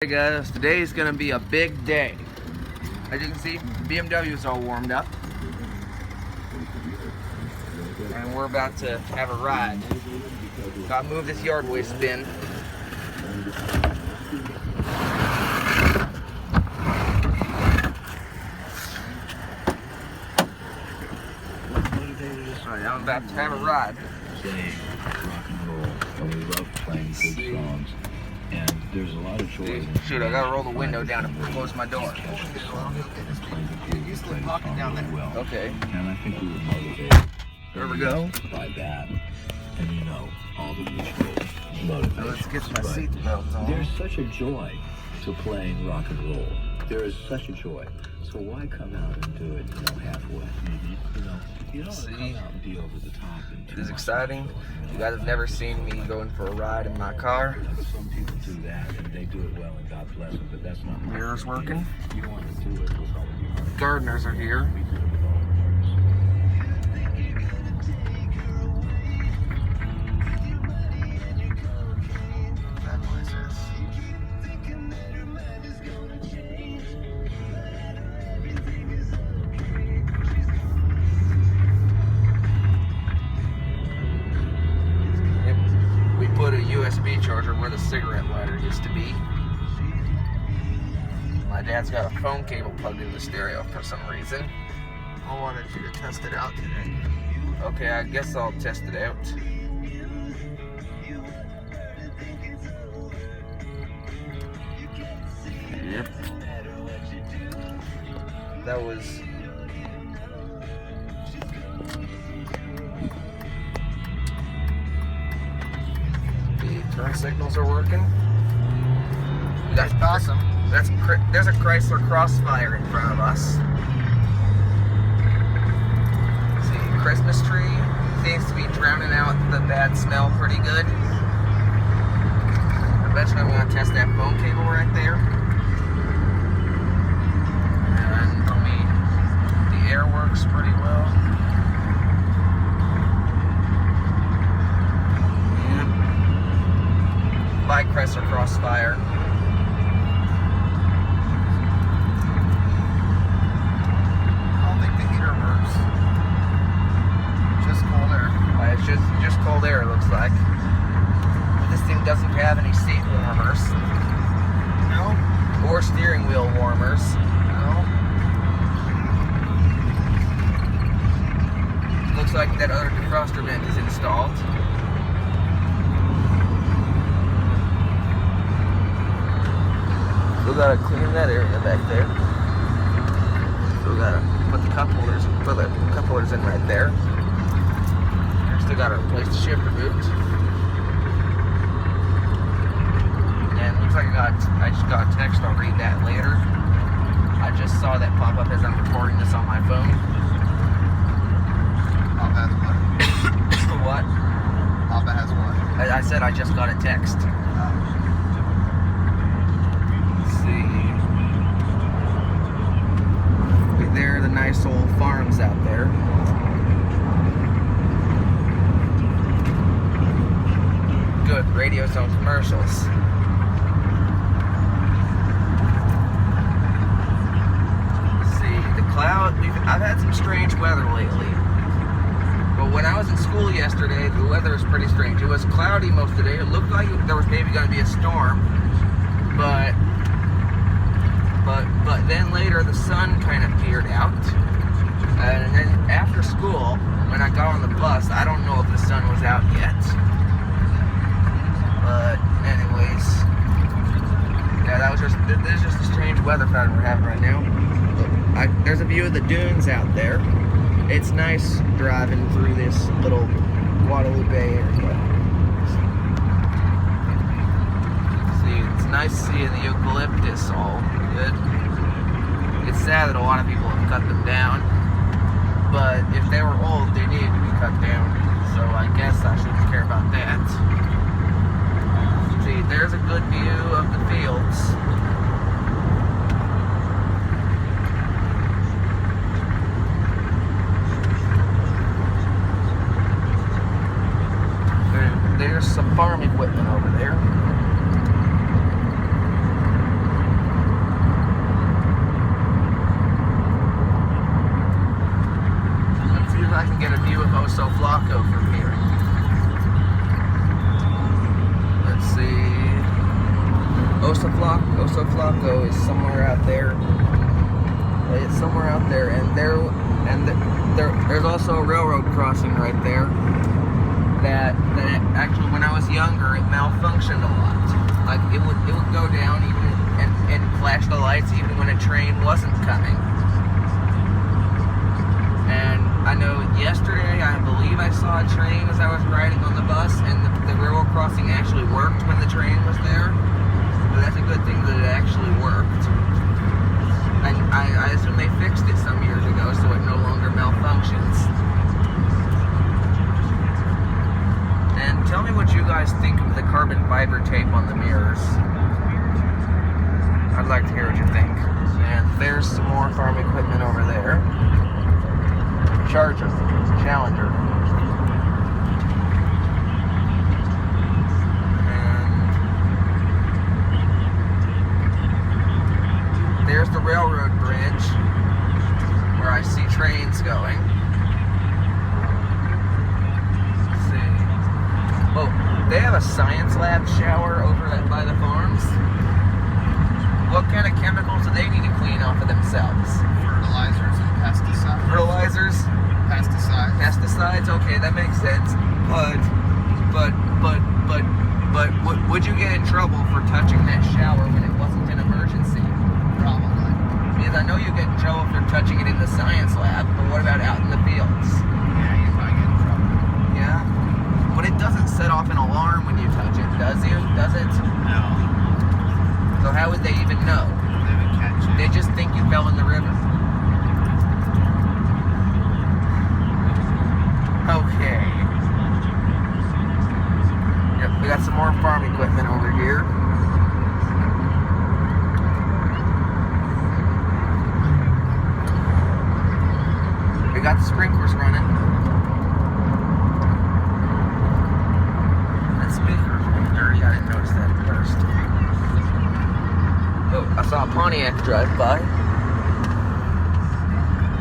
Hey guys, today is going to be a big day. As you can see, BMW is all warmed up. And we're about to have a ride. Gotta move this yard waste bin. Alright, I'm about to have a ride. Playing rock and roll, and we love playing good songs. And there's a lot of joy. Shoot, I gotta roll the window down and close my door. Okay. And I think we were motivated. There we go. By that, and you know, all the usual motivation. Now let's get my seatbelt on. There's such a joy to playing rock and roll. There is such a joy. So why come out and do it, halfway? You don't want to come out and be over the top. It is exciting. You guys have never seen me going for a ride in my car. Some people do that, and they do it well, and God bless them, but that's not... Mirror's working. You don't want to do it with all of your heart. Gardeners are here. Put a USB charger where the cigarette lighter used to be. My dad's got a phone cable plugged into the stereo for some reason. I wanted you to test it out today. Okay, I guess I'll test it out. Yep. That was... turn signals are working. That's awesome. There's a Chrysler Crossfire in front of us. See, Christmas tree seems to be drowning out the bad smell pretty good. Eventually I'm going to test that phone cable right there. And for me, the air works pretty well. By Chrysler Crossfire. I don't think the heater works. Just cold air. It's just cold air, it looks like. This thing doesn't have any seat warmers. No. Or steering wheel warmers. No. Looks like that other defroster vent is installed. We gotta clean that area back there. So we gotta put the cup holders in right there. Still gotta replace the shifter boot. And it looks like I just got a text. I'll read that later. I just saw that pop up as I'm recording this on my phone. Papa has what? What? Papa has what? I said I just got a text. There are the nice old farms out there. Good radio zone commercials. See, the cloud, I've had some strange weather lately. But when I was in school yesterday, the weather was pretty strange. It was cloudy most of the day. It looked like there was maybe going to be a storm. But then later the sun kind of peered out, and then after school, when I got on the bus, I don't know if the sun was out yet, but anyways, yeah, this is just a strange weather pattern we're having right now. There's a view of the dunes out there. It's nice driving through this little Guadalupe area. See, it's nice seeing the eucalyptus all good. It's sad that a lot of people have cut them down, but if they were old, they needed to be cut down, so I guess I shouldn't care about that. See, there's a good view of the fields. There's some farm equipment over there. Osoflaco is somewhere out there. It's somewhere out there, and there's also a railroad crossing right there. That actually, when I was younger, it malfunctioned a lot. Like it would go down even and flash the lights even when a train wasn't coming. And I know yesterday, I believe I saw a train as I was riding on the bus, and the railroad crossing actually worked when the train was there. So that's a good thing that it actually worked. And I assume they fixed it some years ago, so it no longer malfunctions. And tell me what you guys think of the carbon fiber tape on the mirrors. I'd like to hear what you think. And there's some more farm equipment over there. Charger, Challenger. And there's the railroad bridge where I see trains going. Let's see. Oh, they have a science lab shower over by the farms. What kind of chemicals do they need to clean off of themselves? Fertilizers and pesticides. Fertilizers? Pesticides? Okay, that makes sense. But would you get in trouble for touching that shower when it wasn't an emergency? Probably. Because I know you get in trouble for touching it in the science lab, but what about out in the fields? Yeah, you might get in trouble. Yeah? But it doesn't set off an alarm when you touch it, does it? No. So how would they even know? They would catch it. They just think you fell in the river. Okay. Yep, we got some more farm equipment over here. We got the sprinklers running. That speaker's really dirty. I didn't notice that at first. Oh, I saw a Pontiac drive by.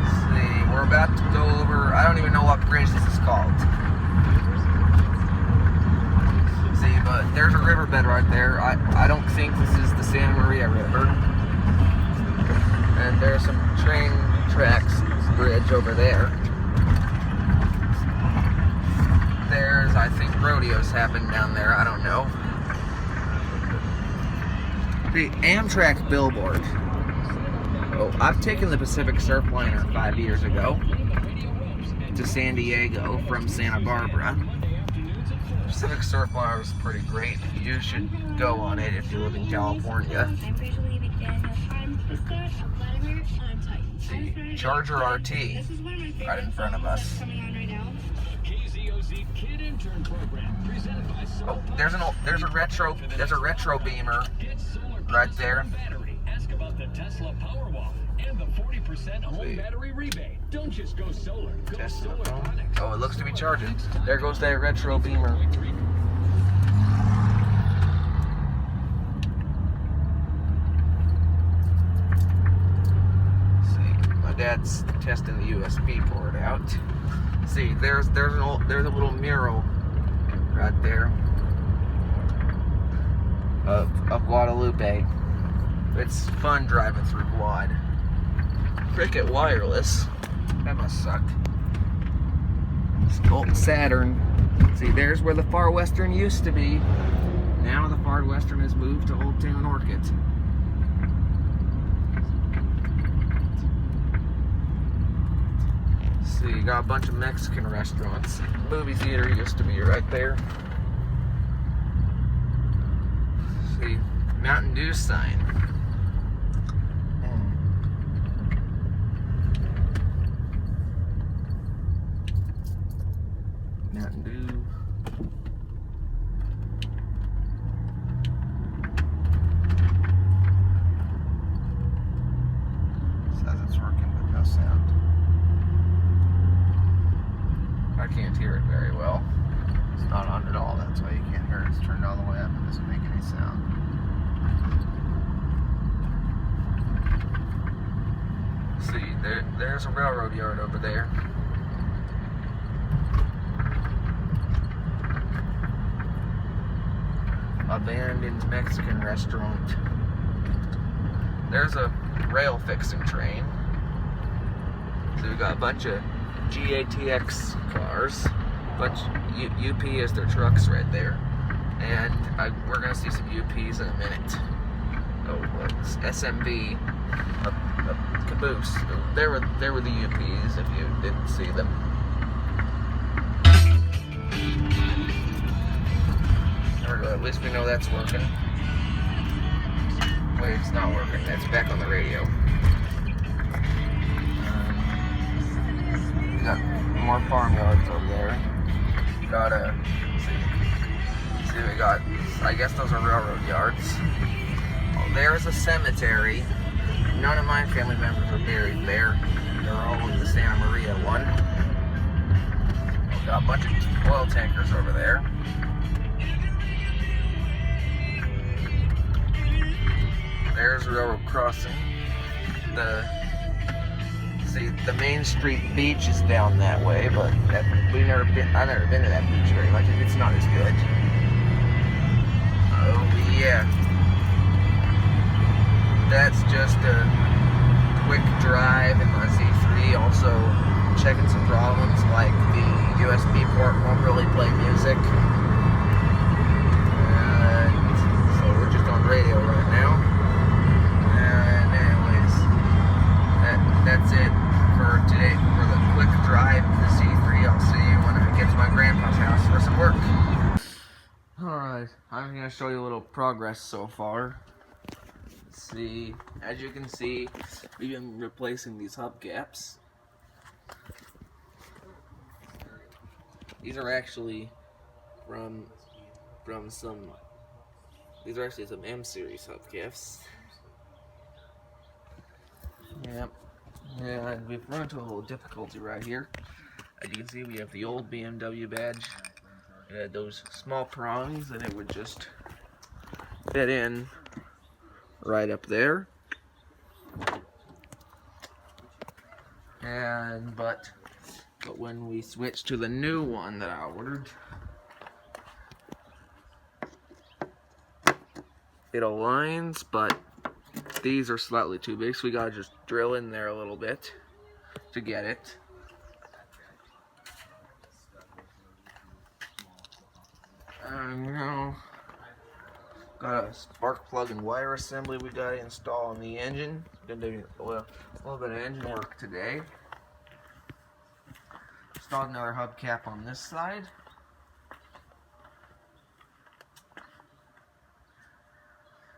Let's see, we're about to go over, I don't even know what bridge this is called. See, but there's a riverbed right there. I don't think this is the Santa Maria River. And there's some train tracks bridge over there. There's, I think, rodeos happen down there. I don't know. The Amtrak billboard. Oh, I've taken the Pacific Surfliner 5 years ago to San Diego from Santa Barbara. Pacific Surfliner was pretty great. You should go on it if you live in California. See, Charger RT right in front of us. Oh, there's a retro beamer right there. Ask about the Tesla Powerwall and the 40% home battery rebate. Don't just go solar. Go solar products. Oh, it looks to be charging. There goes that retro beamer. Dad's testing the USB port out. See, there's a little mural right there of Guadalupe. It's fun driving through Guad. Cricket wireless. That must suck. Old Saturn. See, there's where the Far Western used to be. Now the Far Western has moved to Old Town Orchid. See, you got a bunch of Mexican restaurants. Movie theater used to be right there. See, Mountain Dew sign. Mountain Dew. Says it's working, but no sound. I can't hear it very well. It's not on at all. That's why you can't hear it. It's turned all the way up. It doesn't make any sound. See, there's a railroad yard over there. Up abandoned Mexican restaurant. There's a rail fixing train. So we got a bunch of GATX cars. Bunch UP is their trucks right there. And we're gonna see some UPs in a minute. Oh, what's SMB? A caboose. There were the UPs if you didn't see them. There we go. At least we know that's working. Wait, it's not working. It's back on the radio. We got more farmyards over there. Got a. See, we got. I guess those are railroad yards. Oh, there's a cemetery. None of my family members are buried there. They're all in the Santa Maria one. We got a bunch of oil tankers over there. There's a railroad crossing. The Main Street beach is down that way, but I've never been to that beach very much. It's not as good. Oh yeah. That's just a quick drive in my Z3. Also checking some problems like the USB port won't really play music. And so we're just on radio right now. And anyways, that's it for today for the quick drive to the Z3. I'll see you when I get to my grandpa's house for some work. Alright, I'm going to show you a little progress so far. Let's see, as you can see, we've been replacing these hubcaps. These are actually from some, these are actually some M series hubcaps. Yep. And we've run into a little difficulty right here. As you can see, we have the old BMW badge. It had those small prongs and it would just fit in right up there. But when we switch to the new one that I ordered, it aligns, but these are slightly too big, so we gotta just drill in there a little bit to get it. Now, got a spark plug and wire assembly we gotta install on the engine. Gonna do a little bit of engine work today. Installed another hubcap on this side.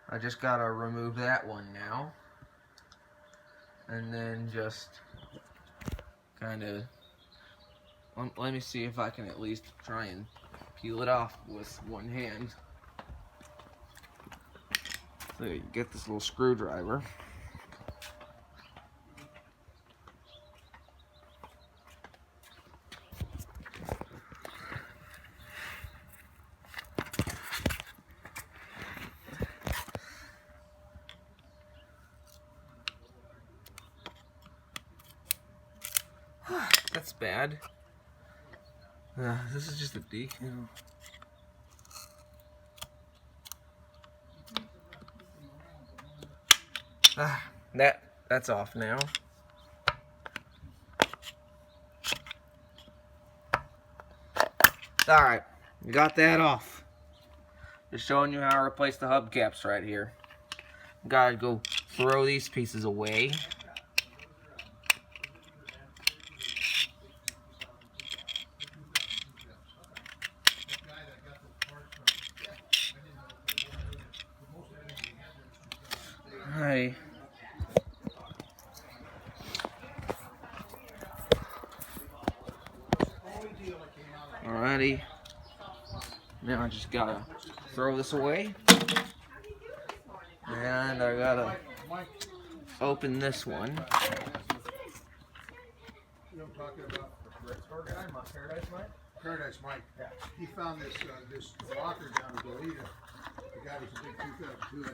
I just gotta remove that one now, and then just kind of let me see if I can at least try and peel it off with one hand. So you get this little screwdriver. That's bad. This is just a decal. That's off now. Alright, we got that off. Just showing you how I replace the hubcaps right here. Gotta go throw these pieces away. Hi. Alrighty. Now I just gotta throw this away. And I gotta open this one. You know what I'm talking about? The store guy, Paradise Mike? Paradise Mike. Yeah. He found this locker down in Goleta. The guy was a big 2002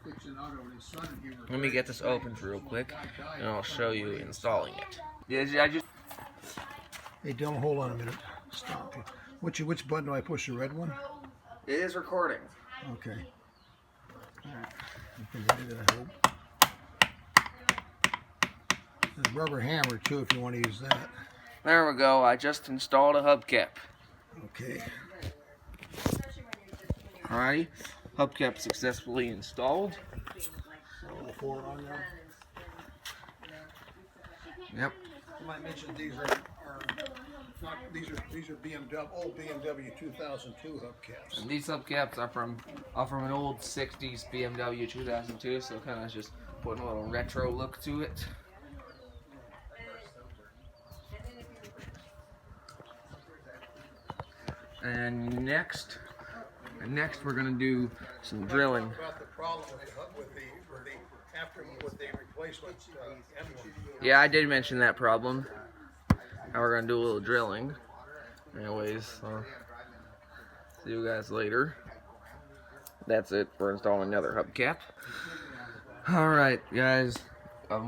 fixing auto, and his son and he were. Let me get this opened real quick, and I'll show you installing it. Yeah, I just. Hey, Dylan, hold on a minute. Stop. Which button do I push? The red one? It is recording. Okay. Alright. You can hit it, I hope. There's a rubber hammer too if you want to use that. There we go. I just installed a hubcap. Okay. Alrighty. Hubcap successfully installed. All four on there. Yep. I might mention these are not these are BMW old BMW 2002 hubcaps. And these hubcaps are from an old 60s BMW 2002, so kind of just putting a little retro look to it. And next we're gonna do some drilling. About the problem with the replacement emblem. Yeah, I did mention that problem. Now we're gonna do a little drilling. Anyways, see you guys later. That's it for installing another hubcap. Alright, guys.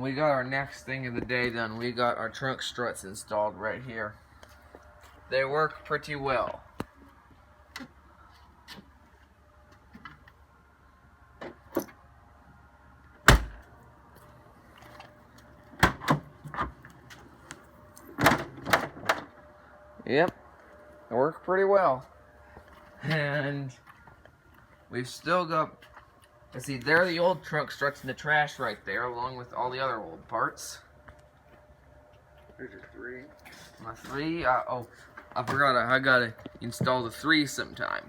We got our next thing of the day done. We got our trunk struts installed right here. They work pretty well. Yep, they work pretty well. And we've still got, let's see, there are the old trunk struts in the trash right there, along with all the other old parts. There's your three. My three, oh, I forgot, I gotta install the three sometime.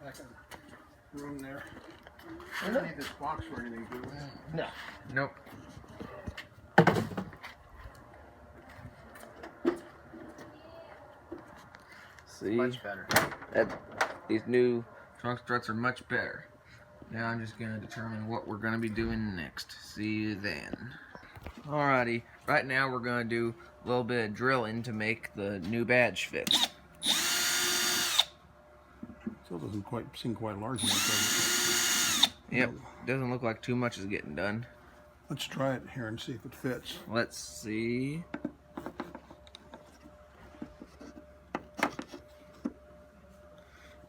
Back in the room there. I don't need this box for anything, do we? No. Nope. See? Much better. These new trunk struts are much better. Now I'm just going to determine what we're going to be doing next. See you then. Alrighty, right now we're going to do a little bit of drilling to make the new badge fit. Still doesn't seem quite large enough, does it? Yep, doesn't look like too much is getting done. Let's try it here and see if it fits. Let's see.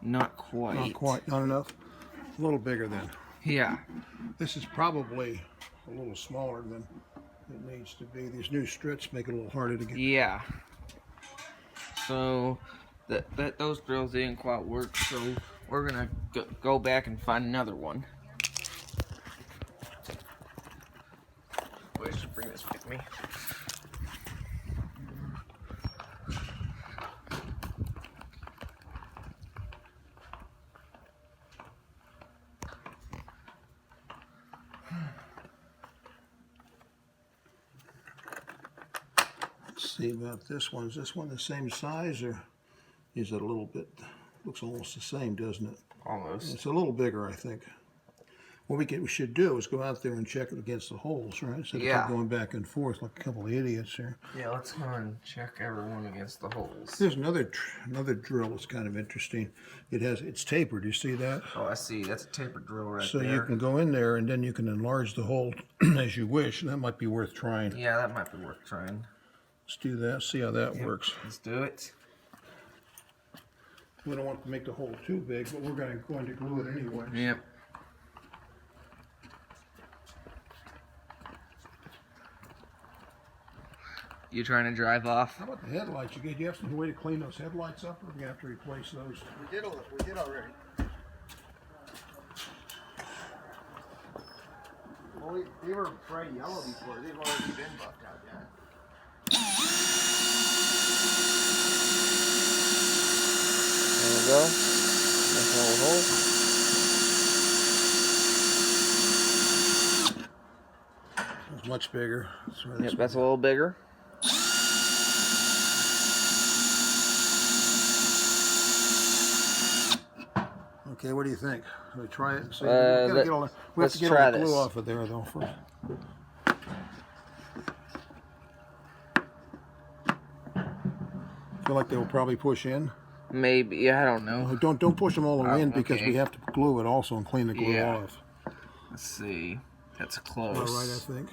Not quite. Not quite, not enough. A little bigger then. Yeah. This is probably a little smaller than it needs to be. These new struts make it a little harder to get. Yeah. So those drills didn't quite work, so we're gonna go back and find another one. Wait, just bring this with me. Let's see about this one. Is this one the same size, or is it a little bit? Looks almost the same, doesn't it? Almost. It's a little bigger, I think. What we should do is go out there and check it against the holes, right? So Yeah. going back and forth like a couple of idiots here. Yeah, let's go and check everyone against the holes. There's another drill that's kind of interesting. It's tapered. You see that? Oh, I see. That's a tapered drill right So there. you can go in there and then you can enlarge the hole as you wish. And that might be worth trying. Yeah, that might be worth trying. Let's do that. See how that works. Let's do it. We don't want to make the hole too big, but we're going to glue it anyway. Yep. You trying to drive off? How about the headlights? You have some way to clean those headlights up, or we're going to have to replace those? We did already. Well, they were bright yellow before. They've already been buffed out, yeah. There we go. Nice little hole. It's much bigger. Yep, that's a little bigger. Okay, what do you think? Should we try it and see? We have to get all the glue off of there, though, first. Feel like they will probably push in. Maybe, yeah, I don't know. Don't push them all the way in because okay. we have to glue it also and clean the glue Yeah. off. Let's see. That's close. All right, I think.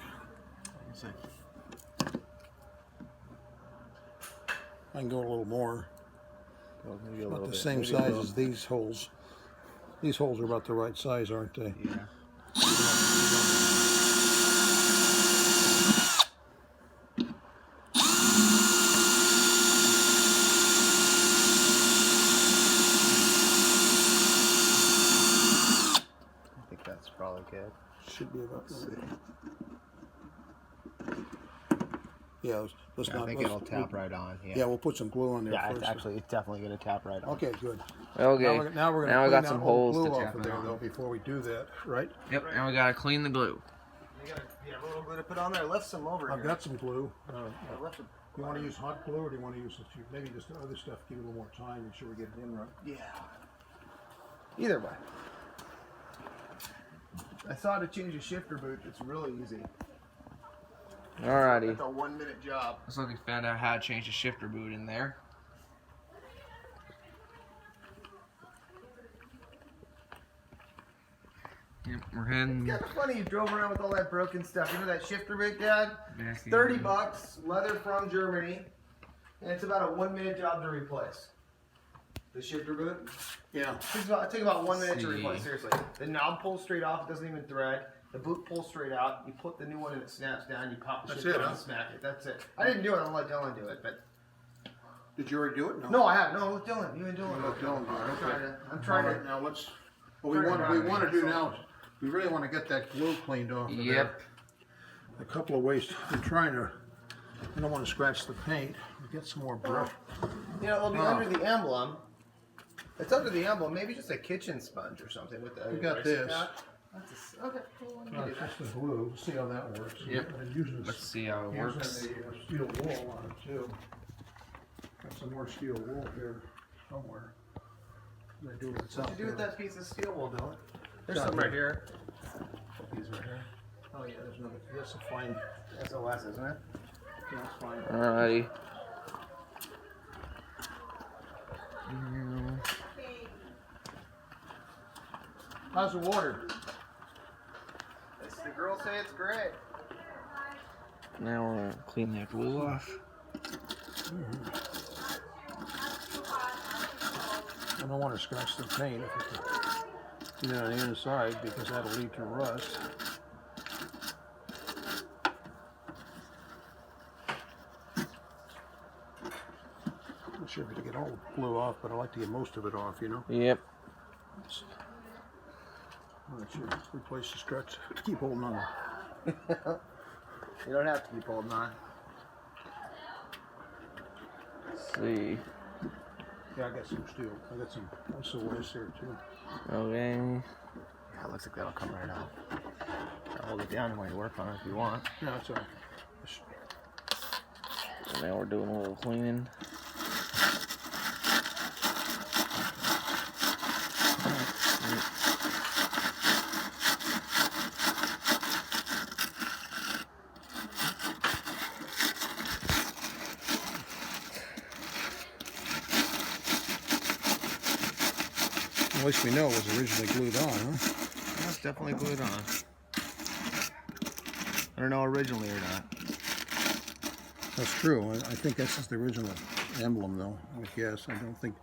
I can go a little more. Well, maybe a About little the bit. same Maybe a size little- as these holes. These holes are about the right size, aren't they? Yeah. I think that's probably good. Should be about right. Yeah, let's I not. think let's- it'll tap right on. Yeah, we'll put some glue on there Yeah, first. it's definitely gonna tap right on. Okay, good. Okay. Now we're Now gonna we clean got that some old holes glue to off tap of it there on. though before we do that, right? Yep. Now we gotta clean the glue. You got a little glue to put on there. Lift some over I've here. got some glue. Lift some. You want to use hot glue or do you want to use maybe just the other stuff? Give it a little more time. Make sure we get it in right. Yeah. Either way. I saw how to change a shifter boot. It's really easy. Alrighty. It's a 1-minute job. Looks like we found out how to change the shifter boot in there. Yep, we're heading. It's kind of funny you drove around with all that broken stuff. You know that shifter boot, Dad? back in. $30, leather from Germany, and it's about a 1-minute job to replace. The shifter boot. Yeah. It takes about 1 minute to See. replace. Seriously, the knob pulls straight off. It doesn't even thread. The boot pulls straight out. You put the new one and it snaps down. You pop the That's shifter it, on huh? and smack it. That's it. I didn't do it. I'll let Dylan do it. But Did you already do it? no, I haven't. No, with Dylan. You and Dylan. Let Dylan do it. Okay. I'm trying All to. right, now let's. What Turn it we around. want to do now is we really want to get that glue cleaned off. Of there. Yep. A couple of ways. I'm trying to. I don't want to scratch the paint. Get some more brush. You know, it'll be Oh. under the emblem. It's under the emblem. Maybe just a kitchen sponge or something with the. We got erasing this. that. That's okay. Cool. We can do It's that. just the glue. See how that works. Yep. I'm using Let's see how it works. Using a steel wool on it too. Got some more steel wool here somewhere. I do it What you do with that piece of steel wool, Dylan? There's some right here. These right here. Oh yeah, there's another. That's a fine. SOS, isn't it? Yeah, that's fine. Alrighty. How's the water? The girls say it's great. Now we're gonna clean that glue off. I don't want to scratch the paint if it's on the inside because that'll lead to rust. I'm not sure if you get all the glue off, but I like to get most of it off, you know. Yep. I'm not sure. Replace the struts. Keep holding on. You don't have to keep holding on. Let's see. Yeah, I got some steel. I got some SOS here too. Okay. Yeah, it looks like that'll come right out. I'll hold it down while you work on it if you want. No, it's all right. And now we're doing a little cleaning. At least we know it was originally glued on, huh? Yeah, it's definitely glued on. I don't know originally or not. That's true. I think this is the original emblem, though. I guess I don't think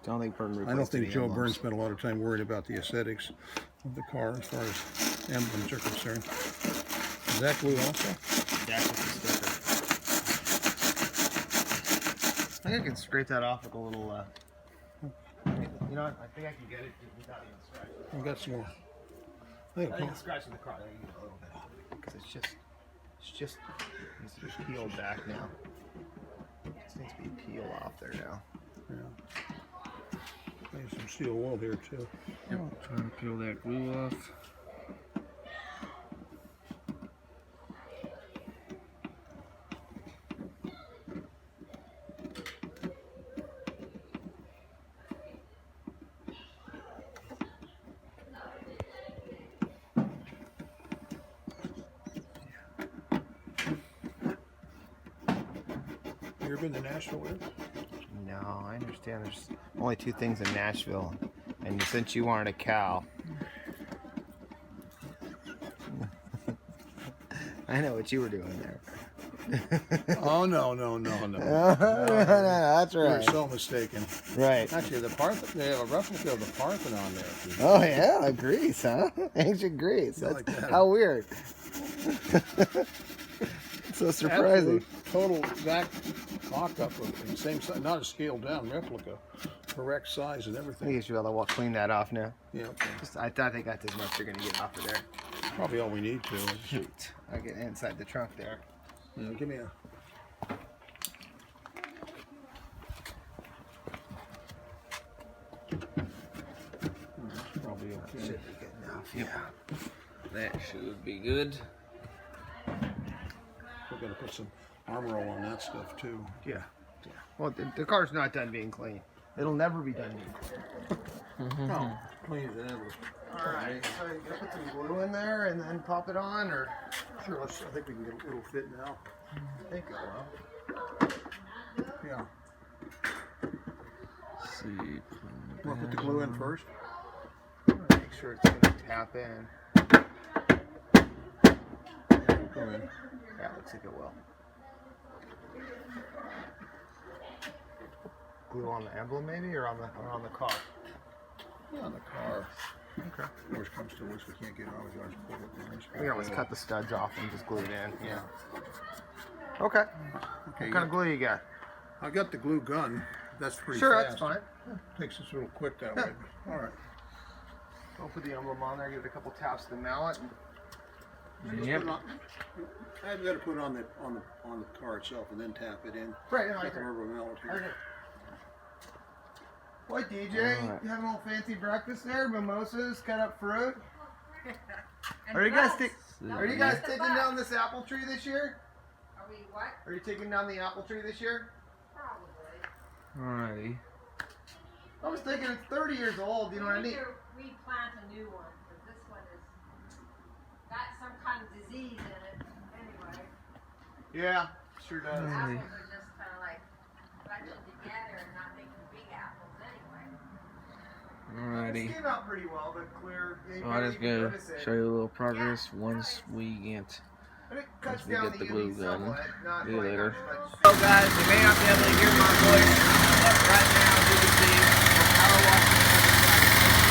Burn I don't think Joe Byrne spent a lot of time worried about the aesthetics of the car as far as emblems are concerned. Is that glue also? That's just a sticker. I think I can scrape that off with a little. You know what? I think I can get it without even scratching. I got some more. I think scratching the car there you get a little bit because it's just needs to be peeled back now. It just needs to be peeled off there now. Yeah. There's some steel wool here too. Yep. Trying to peel that glue off. You ever been to Nashville yet? No, I understand there's only 2 things in Nashville, and since you wanted a cow, I know what you were doing there. Oh, no. That's You're right. so mistaken. Right. Actually, they have a replica of the Parthenon there. Oh yeah, Greece, huh? Ancient Greece. You That's like that? how weird. So surprising. Absolute, total exact mock-up of the same size, not a scaled down replica, correct size and I everything. guess you ought to clean that off now. Yeah, okay. I think that's as much you're gonna get off of there. Probably all we need to. Shoot. I get inside the trunk there. Yeah, give me a. That's probably okay. Should be good enough. Yeah. That should be good. We're gonna put some armor roll on that stuff too. Yeah. Well, the car's not done being clean. It'll never be done being clean. No, clean as ever. All right. So you gotta put some glue in there and then pop it on, or Sure, I think we can get it'll fit now. I think it will. Yeah. Let's see. Want to put the glue in first? Make sure it's gonna tap in. Go in. Yeah, looks like it will. Glue on the emblem maybe, or on the car? Yeah, on the car. Okay. Worst comes to worst, we can't get it on. We always pull it. We can always cut the studs off and just glue it in. Yeah. Okay. Okay. What kind of glue you got? I got the glue gun. That's pretty Sure, fast. that's fine. Takes us a little quick that way. But all right. Don't put the emblem on there. Give it a couple taps to the mallet. Yep. I've got to put it on the car itself and then tap it in. Right. No, Got I the agree. rubber mallet here. What, DJ? All right. You having a little fancy breakfast there? Mimosas, cut up fruit. And Are you guys bugs. Are you guys taking down this apple tree this year? Are we what? Are you taking down the apple tree this year? Probably. Alrighty. I was thinking it's 30 years old. You know what I We need mean? to replant a new one, because this one is got some kind of disease in it. Anyway, Yeah, sure does. the apples are just kind of like bunching together and not making big apples anyway. Alrighty. It came out pretty well, but clear. You So I barely just even gonna notice it. show you a little progress once we get. But it cuts we down get the glue UV gun. somewhat, not See you quite later. as much. So guys, you may not be able to hear my voice, but right now you can see we're power washing.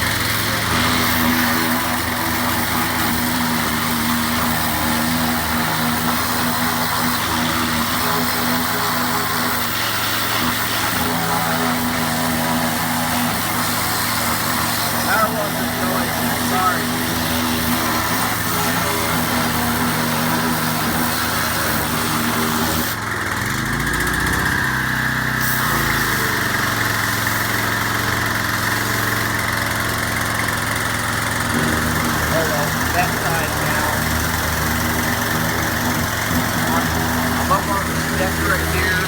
Power washing noise. Sorry. That side now. I'm up on the steps right here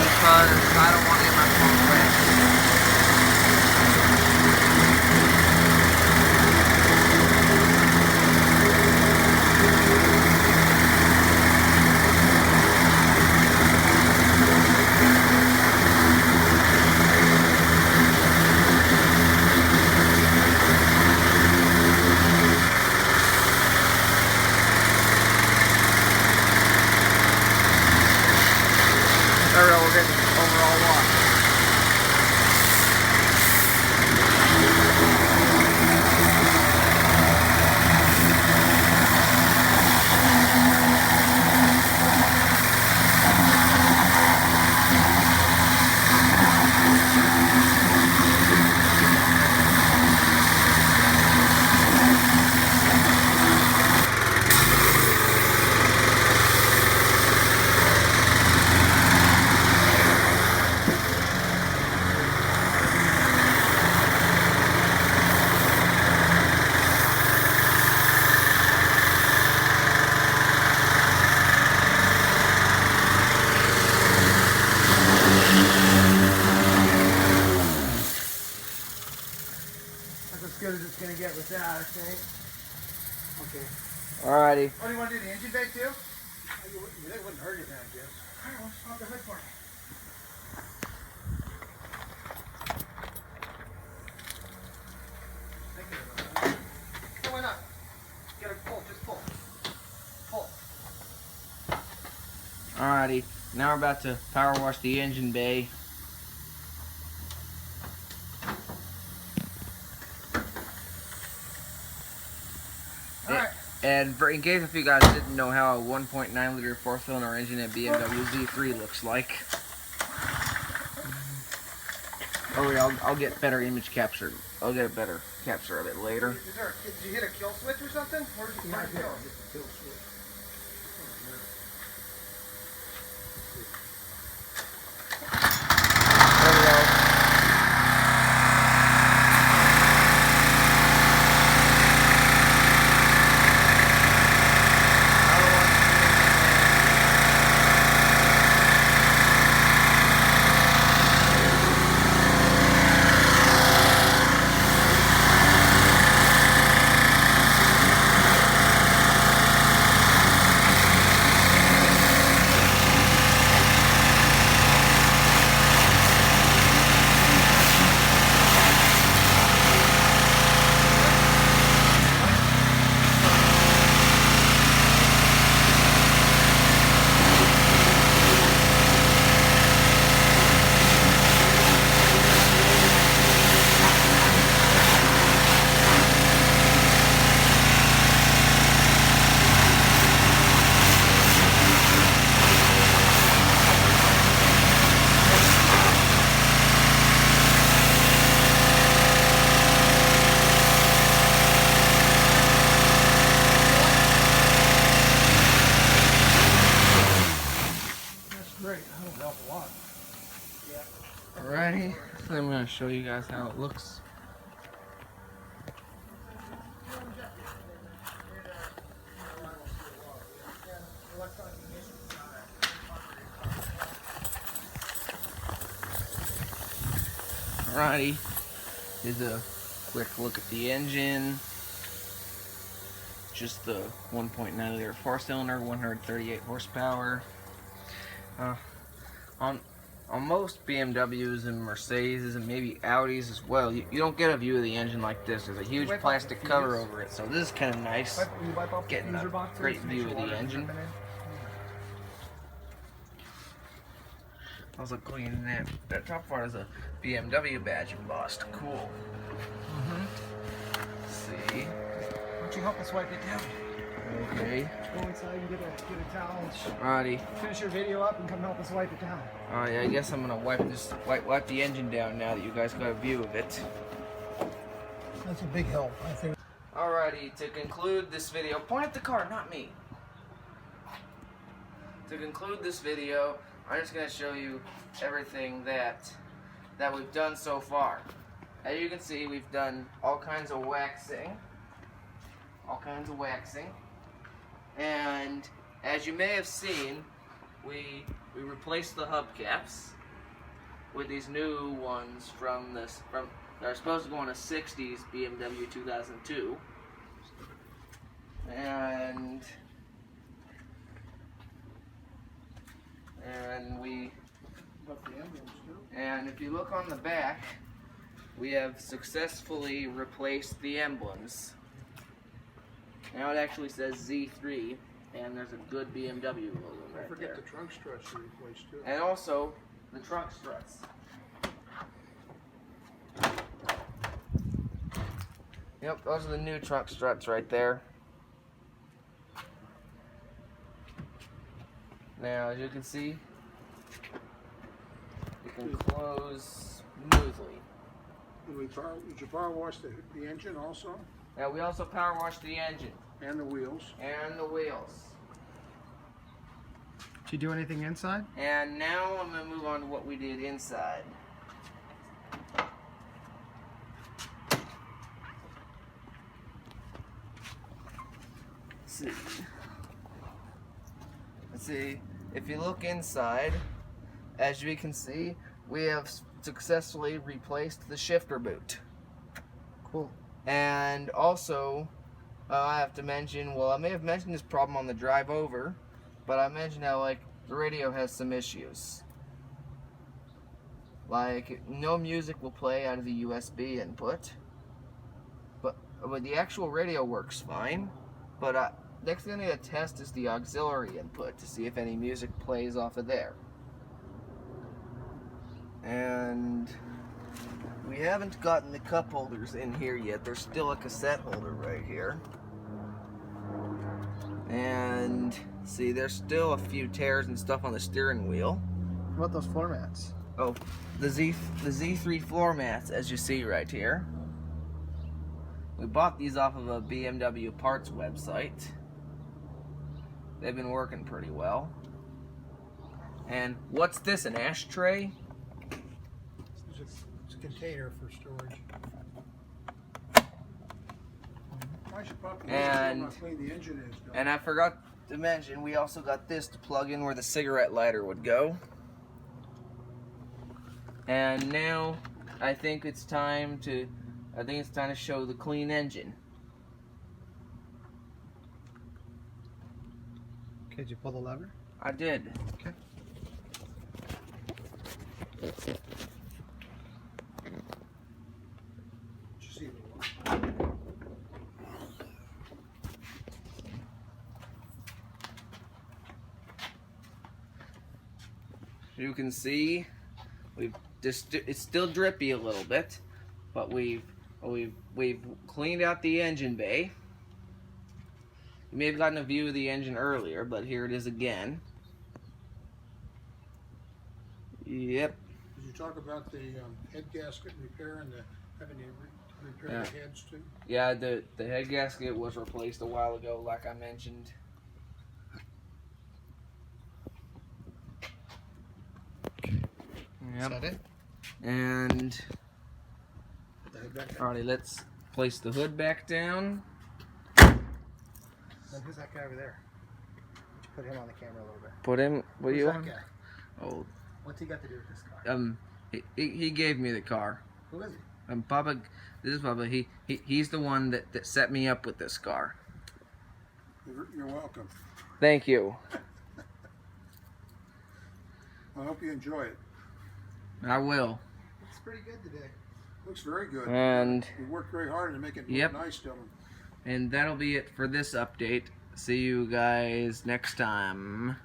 because I don't want to get my phone wet. There we go, we're getting overall wash. That's as good as it's gonna get with that, I think. Okay. Alrighty. Oh, do you want to do the engine bay too? That wouldn't hurt anything, I guess. Alright, let's pop the hood for you. No, why not? You gotta pull, just pull. Pull. Alrighty, now we're about to power wash the engine bay. Alright. And in case if you guys didn't know how a 1.9 liter 4-cylinder engine at BMW Z3 looks like. Oh yeah, I'll get better image capture. I'll get a better capture of it later. Did you hit a kill switch or something? Where'd you go? There we go. Alrighty, so I'm going to show you guys how it looks. Alrighty, here's a quick look at the engine. Just the 1.9 liter 4-cylinder, 138 horsepower. On most BMWs and Mercedes and maybe Audis as well, you don't get a view of the engine like this. There's a huge plastic cover over it, so this is kind of nice. Getting a great view of the engine. Also cleaning that top part is a BMW badge embossed. Cool. Let's see. Why don't you help us wipe it down? Okay. Go inside and get a towel and Alrighty. finish your video up and come help us wipe it down. Alright, I guess I'm gonna wipe the engine down now that you guys got a view of it. That's a big help, I think. Alrighty, to conclude this video, point at the car, not me. To conclude this video, I'm just gonna show you everything that we've done so far. As you can see, we've done all kinds of waxing. And as you may have seen, we replaced the hubcaps with these new ones that are supposed to go on a 60s BMW 2002. And if you look on the back, we have successfully replaced the emblems. Now it actually says Z3, and there's a good BMW logo right Don't forget there. the trunk struts you replaced too. And also the trunk struts. Yep, those are the new trunk struts right there. Now, as you can see, you can close smoothly. Did you power wash the engine also? Now, we also power wash the engine And the wheels? and the wheels. Did you do anything inside? And now I'm going to move on to what we did inside. Let's see. If you look inside, as we can see, we have successfully replaced the shifter boot. Cool. And also, I have to mention, well, I may have mentioned this problem on the drive over, but I mentioned how, like, the radio has some issues. Like, no music will play out of the USB input, but the actual radio works fine, but next thing I'm gonna test is the auxiliary input to see if any music plays off of there. And we haven't gotten the cup holders in here yet. There's still a cassette holder right here. And see, there's still a few tears and stuff on the steering wheel. What about those floor mats? Oh, the Z3 floor mats, as you see right here. We bought these off of a BMW parts website. They've been working pretty well. And what's this, an ashtray? It's a container for storage. I should probably And- clean the engine is done. And I forgot to mention, we also got this to plug in where the cigarette lighter would go. And now, I think it's time to show the clean engine. Okay, did you pull the lever? I did. Okay. Did you see the one? You can see, it's still drippy a little bit, but we've cleaned out the engine bay. You may have gotten a view of the engine earlier, but here it is again. Yep. Did you talk about the head gasket repair and having to repair the heads too? Yeah, the head gasket was replaced a while ago, like I mentioned. Is that it? And Put the head back down. alrighty, let's place the hood back down. Then who's that guy over there? Put him on the camera a little bit. Put him. What do Who's you that want? guy? Oh, What's he got to do with this car? he gave me the car. Who is he? Papa, this is Papa. He's the one that set me up with this car. You're welcome. Thank you. I hope you enjoy it. I will. Looks pretty good today. Looks very good. And We worked very hard to make it Yep. look nice, Dylan. and that'll be it for this update. See you guys next time.